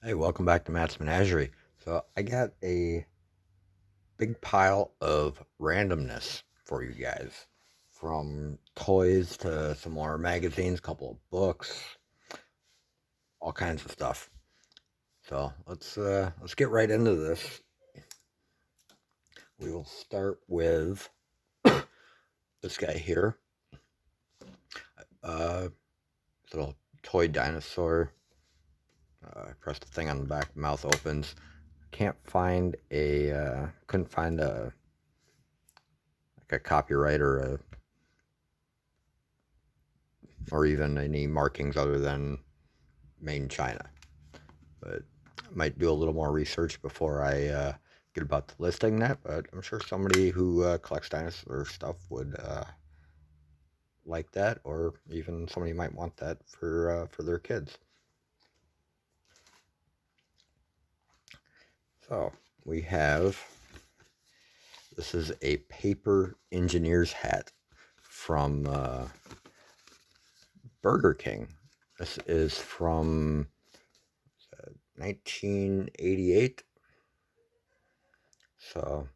Hey, welcome back to Matt's Menagerie. So I got a big pile of randomness for you guys, from toys to some more magazines, a couple of books, all kinds of stuff. So let's get right into this. We will start with this guy here, uh, little toy dinosaur. Press the thing on the back, mouth opens. Couldn't find a copyright or even any markings other than made in China. But I might do a little more research before I get about to listing that. But I'm sure somebody who collects dinosaur stuff would like that, or even somebody might want that for their kids. So we have, this is a paper engineer's hat from Burger King. This is from 1988. So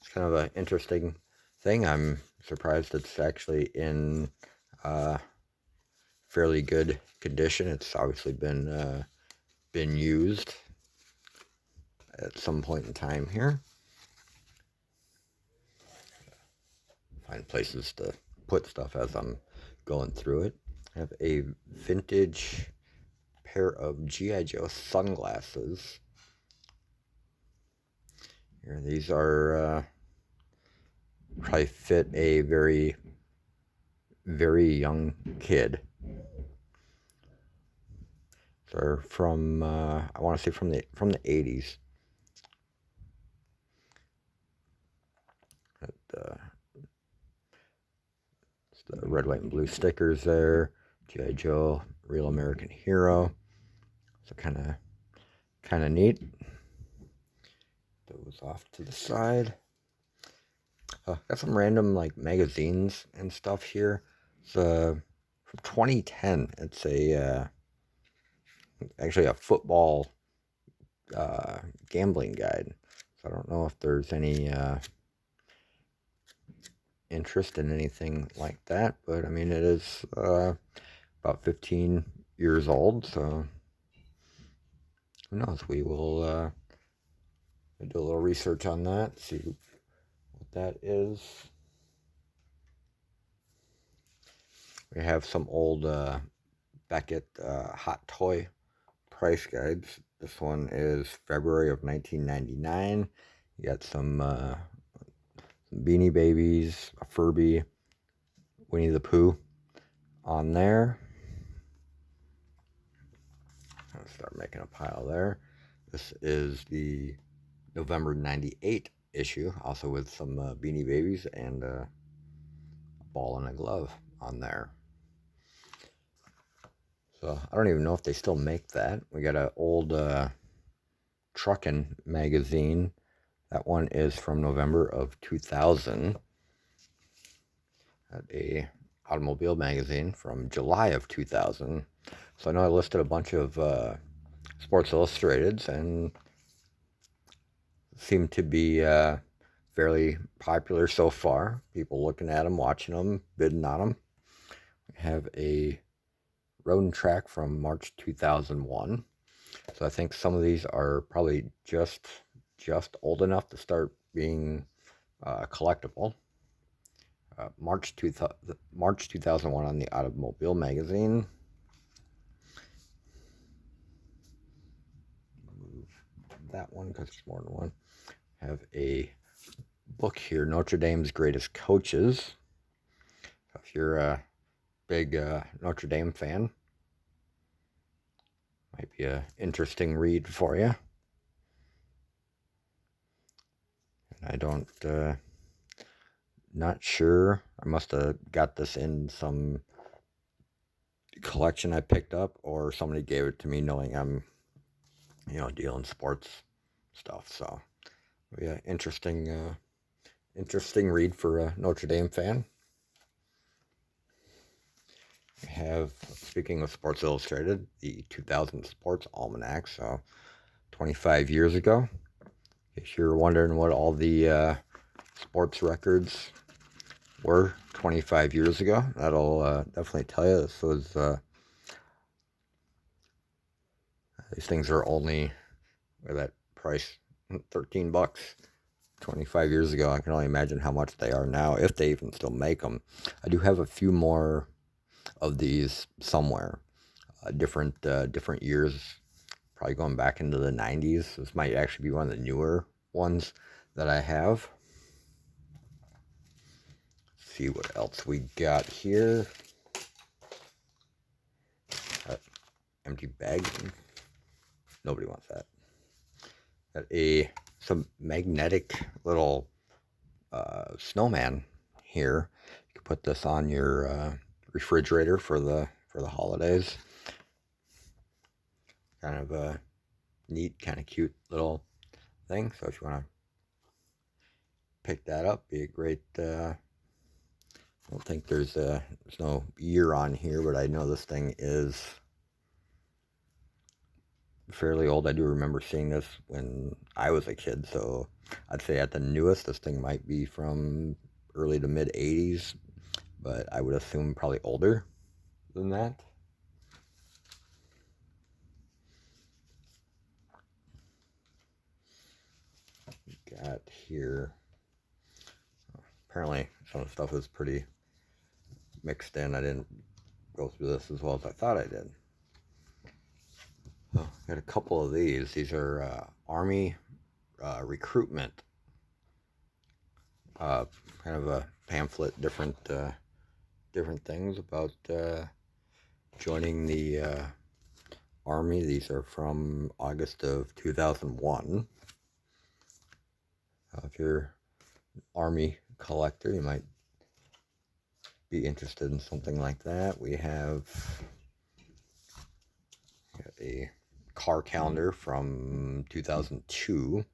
it's kind of an interesting thing. I'm surprised it's actually in fairly good condition. It's obviously been used at some point in time here. Find places to put stuff as I'm going through it. I have a vintage pair of G.I. Joe sunglasses. Here, these are probably fit a very, very young kid. They're from I want to say from the 80s. It's the red, white, and blue stickers there. G.I. Joe, Real American Hero. So kind of neat. Those off to the side. Got some random like magazines and stuff here. It's from 2010. It's actually a football gambling guide. So I don't know if there's any interest in anything like that, but I mean, it is about 15 years old, so who knows? We will do a little research on that, see what that is. We have some old Beckett hot toy price guides. This one is February of 1999. You got some Beanie Babies, a Furby, Winnie the Pooh on there. I'll start making a pile there. This is the November 98 issue, also with some Beanie Babies and a ball and a glove on there. So I don't even know if they still make that. We got an old trucking magazine. That one is from November of 2000. Got a automobile magazine from July of 2000. So I know I listed a bunch of Sports Illustrateds and seem to be fairly popular so far. People looking at them, watching them, bidding on them. We have a Road and Track from March 2001. So I think some of these are probably just old enough to start being collectible. March 2001 on the Automobile magazine. Move that one because there's more than one. Have a book here, Notre Dame's Greatest Coaches. If you're a big Notre Dame fan, might be an interesting read for you. I don't, not sure. I must have got this in some collection I picked up, or somebody gave it to me knowing I'm, dealing sports stuff. So, yeah, interesting read for a Notre Dame fan. We have, speaking of Sports Illustrated, the 2000 Sports Almanac, so 25 years ago. If you're wondering what all the sports records were 25 years ago, that'll definitely tell you. This was these things are only at that price, $13. 25 years ago, I can only imagine how much they are now, if they even still make them. I do have a few more of these somewhere, different years, probably going back into the 90s. This might actually be one of the newer ones that I have. Let's see what else we got here. Empty bag. Nobody wants that. Got some magnetic little snowman here. You can put this on your refrigerator for the holidays. Kind of a neat, kind of cute little thing. So if you want to pick that up, be a great. I don't think there's no year on here, but I know this thing is fairly old. I do remember seeing this when I was a kid, so I'd say at the newest, this thing might be from early to mid 80s, but I would assume probably older than that. We got here, apparently some of the stuff is pretty mixed in. I didn't go through this as well as I thought I did. Got a couple of these. These are Army recruitment, kind of a pamphlet, different things about joining the Army. These are from August of 2001. If you're an Army collector, you might be interested in something like that. We have a car calendar from 2002.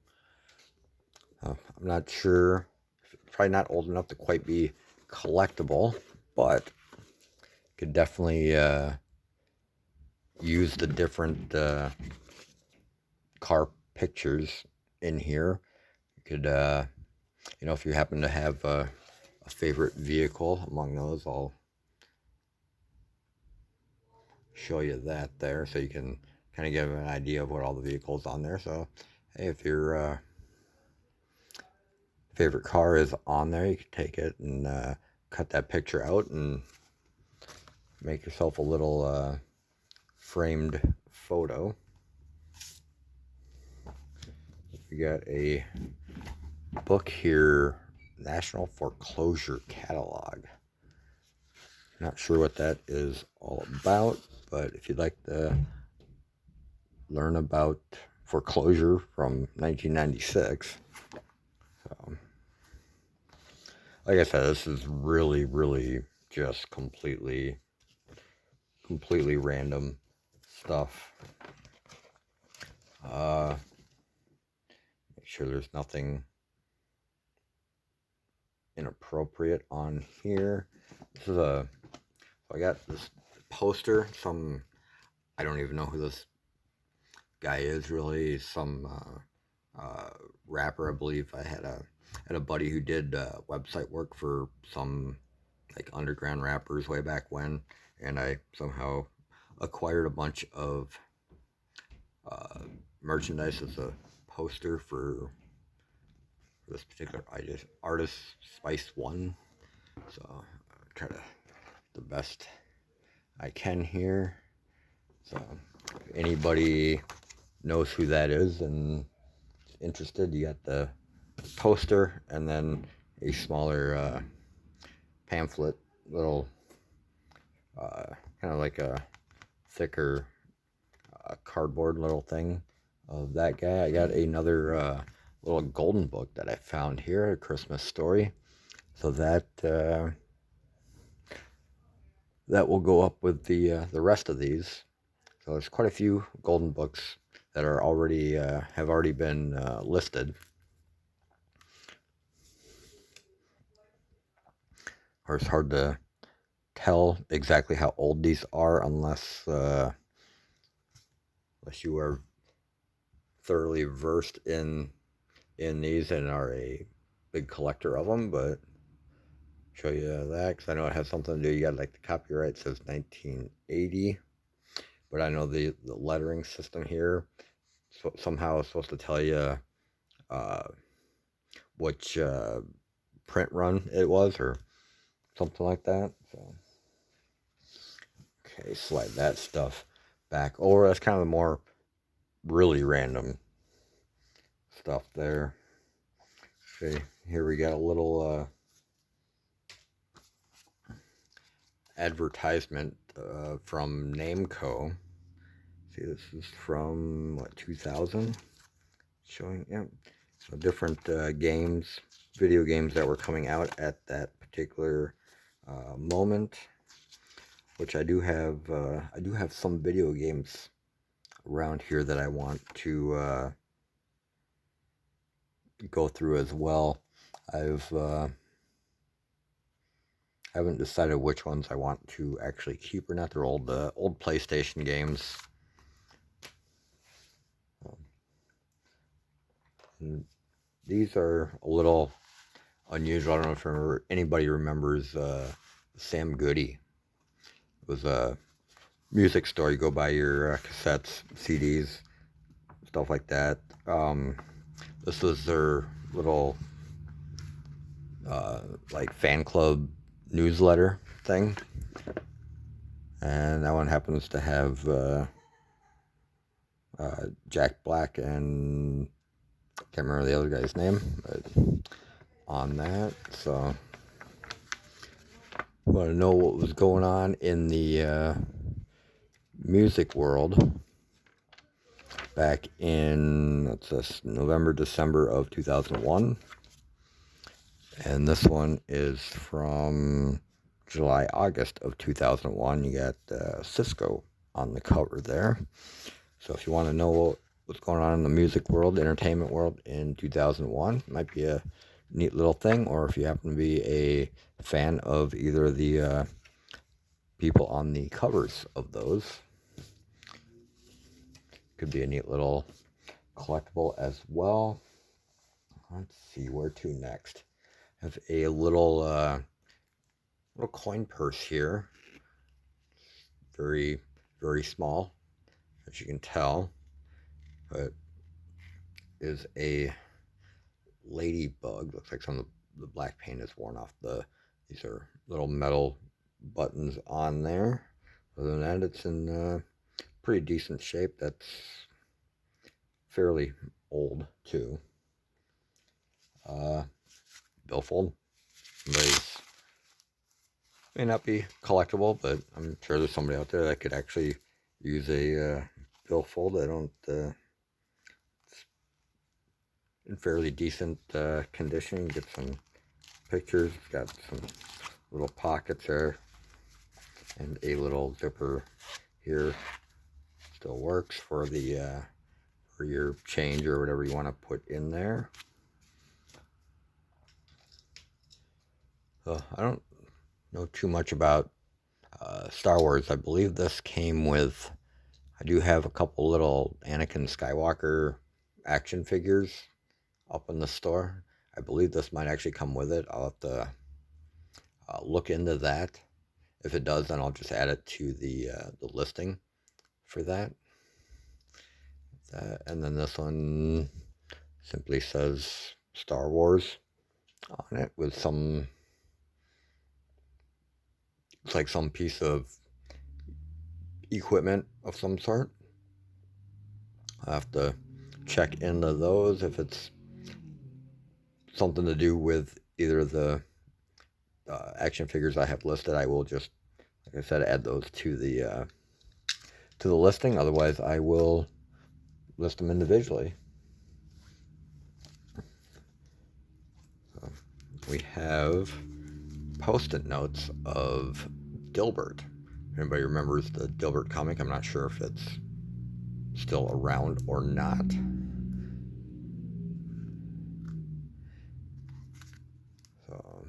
I'm not sure, probably not old enough to quite be collectible, but could definitely use the different car pictures in here. You could, if you happen to have a favorite vehicle among those, I'll show you that there, so you can kind of give an idea of what all the vehicles on there. So, hey, if your favorite car is on there, you can take it and cut that picture out and make yourself a little framed photo. We got a book here, National Foreclosure Catalog. Not sure what that is all about, but if you'd like to learn about foreclosure from 1996, so, like I said, this is really just completely random stuff. Make sure there's nothing inappropriate on here. This is I got this poster. I don't even know who this guy is really. Some rapper, I believe. I had a buddy who did website work for some like underground rappers way back when, and I somehow acquired a bunch of merchandise as a poster for this particular artist, Spice One. So I'll try to the best I can here. So if anybody knows who that is and is interested, you got the poster and then a smaller pamphlet, little kind of like a thicker cardboard little thing of that guy. I got another little golden book that I found here, A Christmas Story. So that will go up with the rest of these. So there's quite a few golden books that are already have already been listed. Or it's hard to tell exactly how old these are unless you are thoroughly versed in these and are a big collector of them. But show you that because I know it has something to do. You got like the copyright says 1980, but I know the lettering system here somehow is supposed to tell you which print run it was or something like that. So okay, slide that stuff back over. That's kind of the more really random stuff there. Okay, here we got a little advertisement from Namco. See, this is from what, 2000? Showing, yeah. So different games, video games that were coming out at that particular moment. Which I do have some video games around here that I want to go through as well. I've haven't decided which ones I want to actually keep or not. They're old PlayStation games. And these are a little unusual. I don't know if anybody remembers Sam Goody. It was a music store. You go buy your cassettes, CDs, stuff like that. This was their little like fan club newsletter thing, and that one happens to have Jack Black and can't remember the other guy's name, but on that. So want to know what was going on in the music world back in, what's this, November, December of 2001. And this one is from July, August of 2001. You got Cisco on the cover there. So if you want to know what's going on in the music world, the entertainment world in 2001, it might be a neat little thing. Or if you happen to be a fan of either of the people on the covers of those, could be a neat little collectible as well. Let's see, where to next. Have a little coin purse here. Very, very small, as you can tell, but is a ladybug. Looks like some of the black paint is worn off. These are little metal buttons on there. Other than that, it's in pretty decent shape. That's fairly old too. Billfold. May not be collectible, but I'm sure there's somebody out there that could actually use a billfold. I don't. It's in fairly decent condition. Get some pictures. Got some little pockets there, and a little zipper here. Still works for the for your change or whatever you want to put in there. So I don't know too much about Star Wars. I believe this came with, I do have a couple little Anakin Skywalker action figures up in the store. I believe this might actually come with it. I'll have to look into that. If it does, then I'll just add it to the listing for that. And then this one simply says Star Wars on it with some, it's like some piece of equipment of some sort. I'll have to check into those. If it's something to do with either the action figures I have listed, I will just, like I said, add those to the listing. Otherwise, I will list them individually. So we have post-it notes of Dilbert. If anybody remembers the Dilbert comic, I'm not sure if it's still around or not. So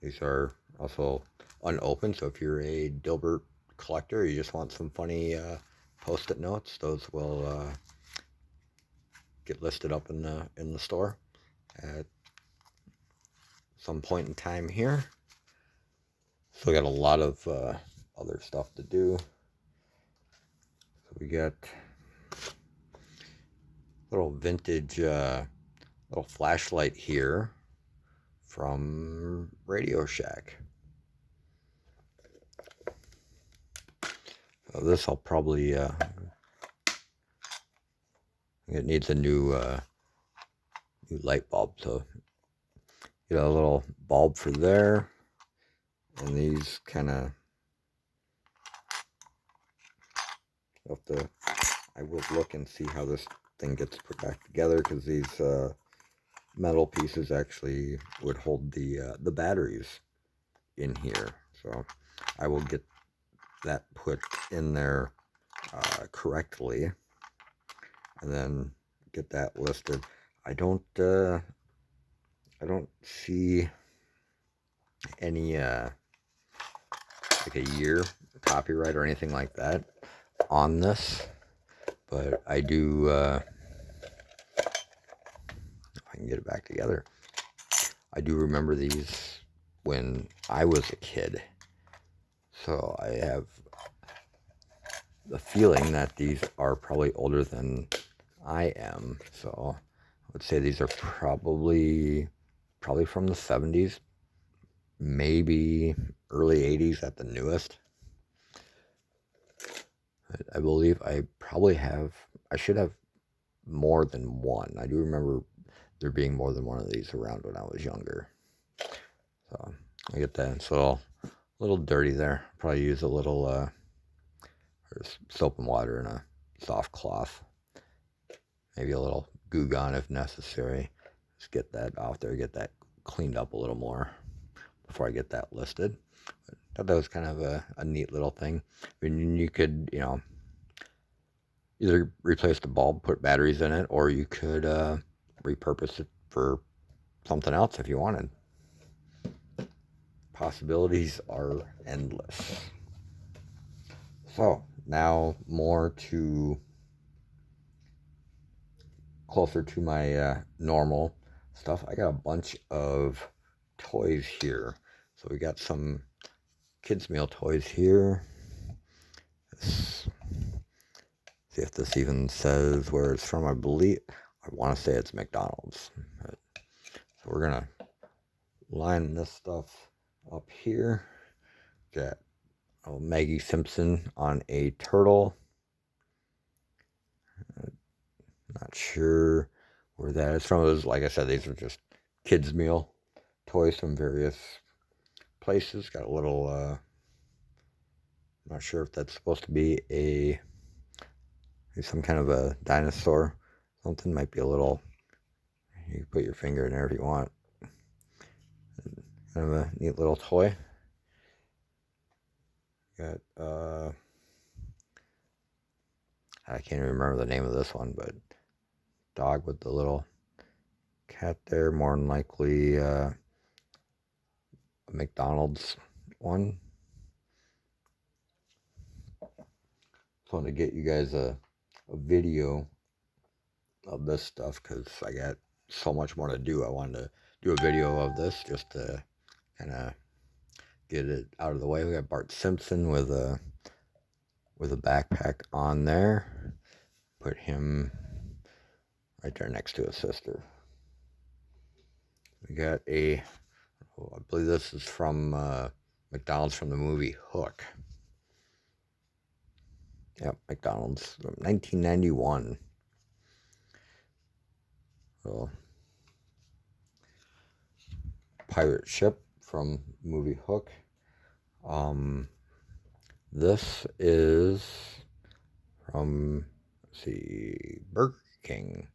These are also unopened, so if you're a Dilbert collector, you just want some funny post-it notes, those will get listed up in the store at some point in time here. Still got a lot of other stuff to do. So we got little vintage little flashlight here from Radio Shack. So this I'll probably it needs a new light bulb, so get a little bulb for there, and these kind of I will look and see how this thing gets put back together, because these metal pieces actually would hold the batteries in here, so I will get that put in there correctly, and then get that listed. I don't see any like a year copyright or anything like that on this, but I do if I can get it back together, I do remember these when I was a kid, so I have the feeling that these are probably older than I am, so I would say these are probably from the 70s, maybe early 80s at the newest. I believe I should have more than one. I do remember there being more than one of these around when I was younger. So I get that. So a little dirty there. Probably use a little soap and water and a soft cloth. Maybe a little Goo Gone if necessary. Just get that off there, get that cleaned up a little more before I get that listed. But I thought that was kind of a neat little thing. I mean, you could, either replace the bulb, put batteries in it, or you could repurpose it for something else if you wanted. Possibilities are endless. So now more to closer to my normal stuff. I got a bunch of toys here. So we got some kids meal toys here. See if this even says where it's from. I want to say it's McDonald's. So we're gonna line this stuff up here. Got Maggie Simpson on a turtle. Not sure where that is from. It was, like I said, these are just kids meal toys from various places. Got a little not sure if that's supposed to be some kind of a dinosaur. Something might be a little, you can put your finger in there if you want. Kind of a neat little toy. Got I can't even remember the name of this one, but dog with the little cat there, more than likely a McDonald's one. Just wanted to get you guys a video of this stuff because I got so much more to do. I wanted to do a video of this just to kind of get it out of the way. We got Bart Simpson with a backpack on there. Put him right there next to his sister. We got I believe this is from McDonald's from the movie Hook. Yep, McDonald's from 1991. So, pirate ship from movie Hook. This is from, let's see, Burger King.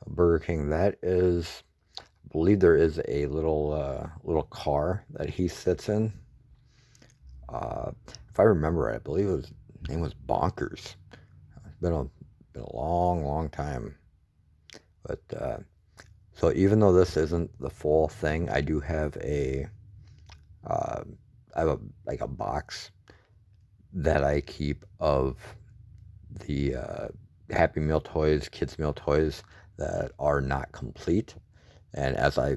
Burger King, that is, I believe there is a little car that he sits in. If I remember right, I believe his name was Bonkers. It's been a long time. But so even though this isn't the full thing, I do have a I have like a box that I keep of the Happy Meal toys, kids meal toys that are not complete. And as I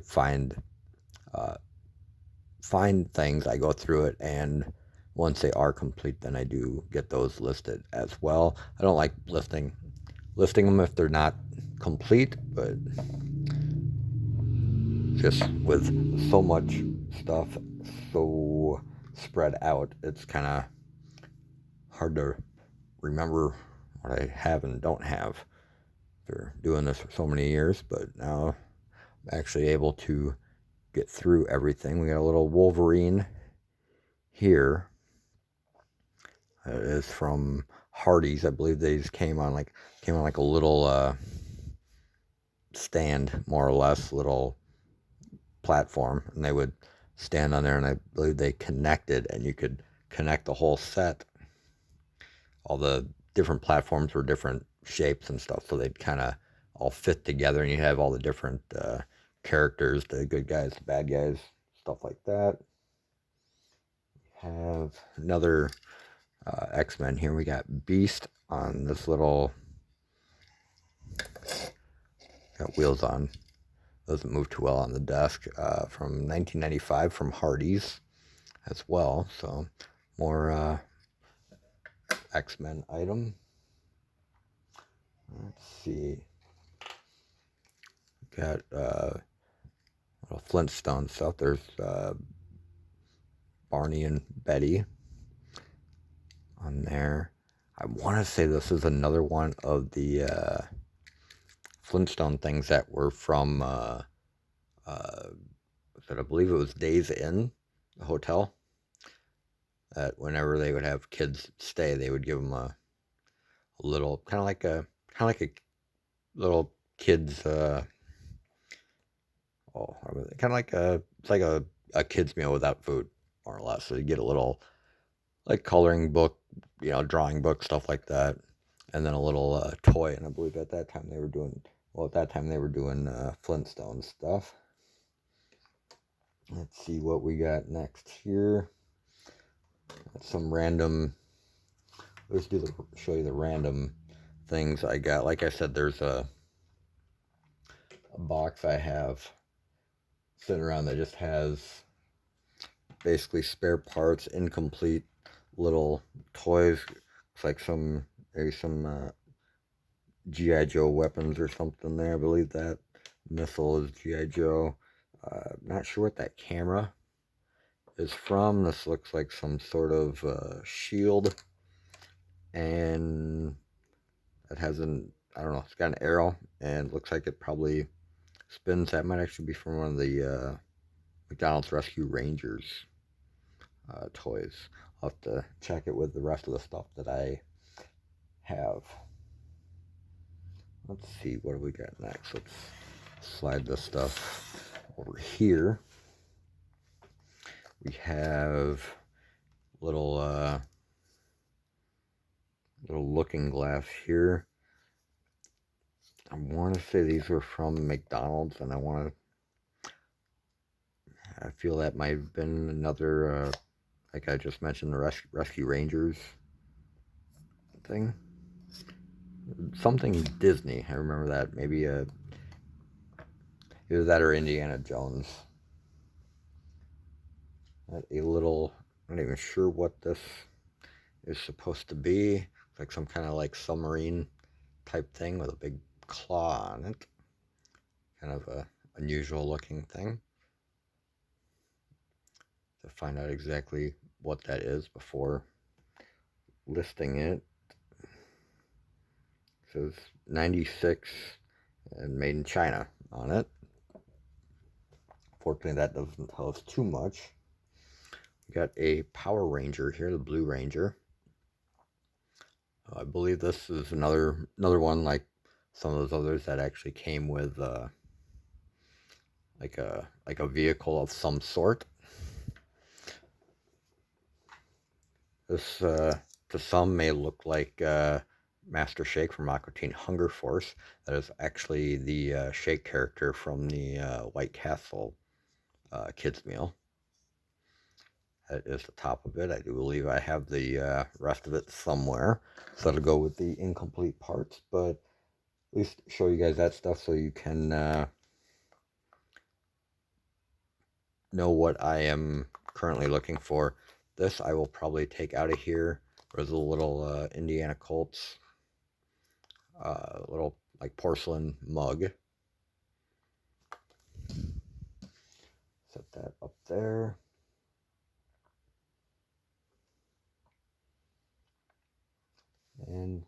uh, find things, I go through it, and once they are complete, then I do get those listed as well. I don't like listing them if they're not complete, but just with so much stuff so spread out, it's kind of hard to remember what I have and don't have after doing this for so many years. But now I'm actually able to get through everything. We got a little Wolverine here. It is from Hardee's. I believe these came on like a little stand, more or less, little platform, and they would stand on there, and I believe they connected, and you could connect the whole set. All the different platforms were different shapes and stuff, so they'd kind of all fit together, and you have all the different characters, the good guys, the bad guys, stuff like that. We have another X-Men here. We got Beast on this little, got wheels on, doesn't move too well on the desk, from 1995 from Hardee's as well. So more X-Men item. Let's see. Got little Flintstone stuff. There's Barney and Betty on there. I want to say this is another one of the Flintstone things that were from I believe it was Days Inn, the hotel. That whenever they would have kids stay, they would give them a little kind of like a little kids kind of like it's like a kid's meal without food, more or less. So you get a little like coloring book, drawing book, stuff like that, and then a little toy. And I believe at that time they were doing Flintstone stuff. Let's see what we got next here. Some random. Let's show you the random things I got. Like I said, there's a box I have sitting around that just has basically spare parts, incomplete little toys. It's like maybe some G.I. Joe weapons or something there. I believe that missile is G.I. Joe. Not sure what that camera is from. This looks like some sort of shield, and it has I don't know, it's got an arrow, and looks like it probably spins. That might actually be from one of the McDonald's Rescue Rangers toys. I'll have to check it with the rest of the stuff that I have. Let's see, what do we got next? Let's slide this stuff over here. We have little looking glass here. I want to say these were from McDonald's, and I feel that might have been another, like I just mentioned, the Rescue Rangers thing. Something Disney. I remember that. Maybe either that or Indiana Jones. A little, I'm not even sure what this is supposed to be. It's like some kind of like submarine type thing with a big claw on it. Kind of a unusual looking thing. To find out exactly what that is before listing it. It says 96 and made in China on it. Fortunately, that doesn't tell us too much. We got a Power Ranger here, the Blue Ranger. I believe this is another one like some of those others that actually came with like a vehicle of some sort. This to some may look like Master Shake from Aqua Teen Hunger Force. That is actually the Shake character from the White Castle kids meal. That is the top of it. I do believe I have the rest of it somewhere, so that'll go with the incomplete parts, but at least show you guys that stuff so you can know what I am currently looking for. This I will probably take out of here. There's a little Indiana Colts little like porcelain mug. Set that up there. And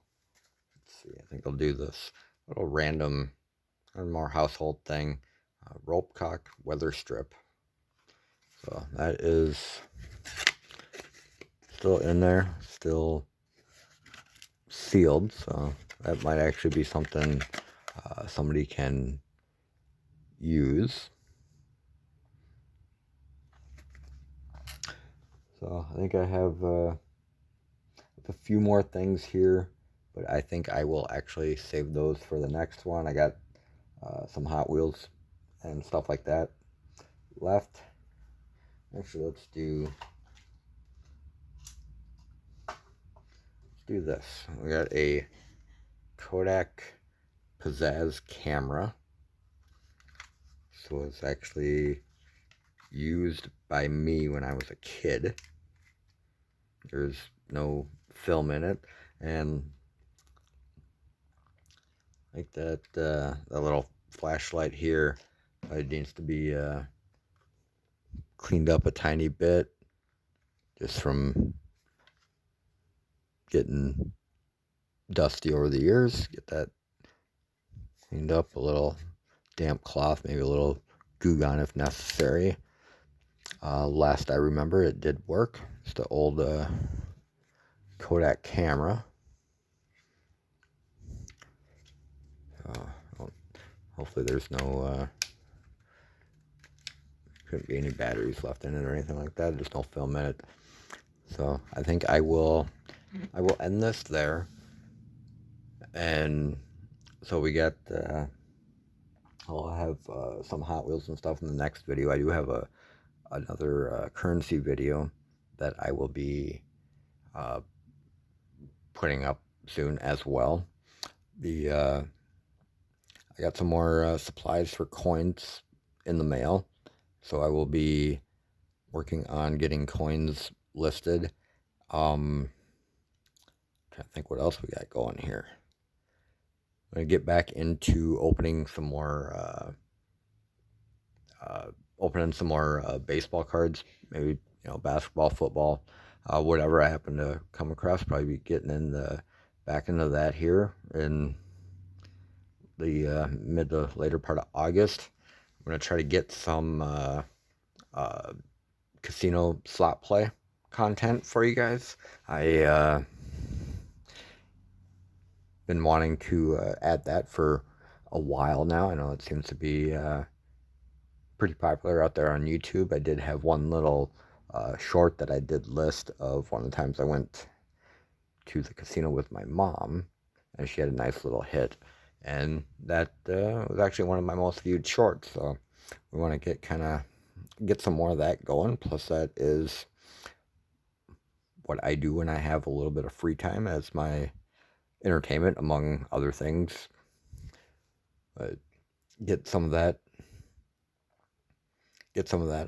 let's see, I think I'll do this little random or more household thing, rope cock weather strip. So that is still in there, still sealed, so that might actually be something somebody can use. So I think I have a few more things here, but I think I will actually save those for the next one. I got some Hot Wheels and stuff like that left. Actually, let's do this. We got a Kodak Pizzazz camera. So it's actually used by me when I was a kid. There's no film in it, and like that little flashlight here, it needs to be cleaned up a tiny bit, just from getting dusty over the years. Get that cleaned up, a little damp cloth, maybe a little Goo Gone if necessary. Last I remember, it did work. It's the old Kodak camera. Hopefully there's no couldn't be any batteries left in it or anything like that. There's no film in it. So I think I will end this there. And so we got I'll have some Hot Wheels and stuff in the next video. I do have another currency video that I will be putting up soon as well. I got some more supplies for coins in the mail, so I will be working on getting coins listed. Trying to think what else we got going here. I'm gonna get back into opening some more baseball cards, maybe basketball, football, whatever I happen to come across. Probably be getting back into that here in the mid to later part of August. I'm gonna try to get some casino slot play content for you guys. I been wanting to add that for a while now. I know it seems to be pretty popular out there on YouTube. I did have one little short that I did list of one of the times I went to the casino with my mom, and she had a nice little hit, and that was actually one of my most viewed shorts. So we want to get some more of that going. Plus, that is what I do when I have a little bit of free time as my entertainment, among other things. Get some of that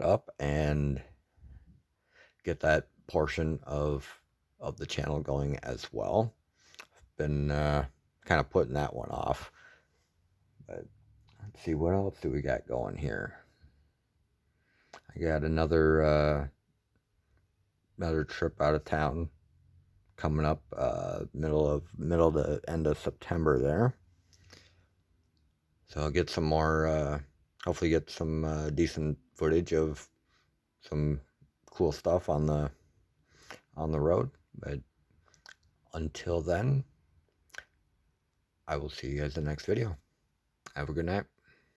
up and get that portion of the channel going as well. Been kind of putting that one off, but let's see, what else do we got going here. I got another trip out of town coming up, middle to end of September there. So I'll get some more, hopefully get some decent footage of some cool stuff on the road. But until then, I will see you guys in the next video. Have a good night.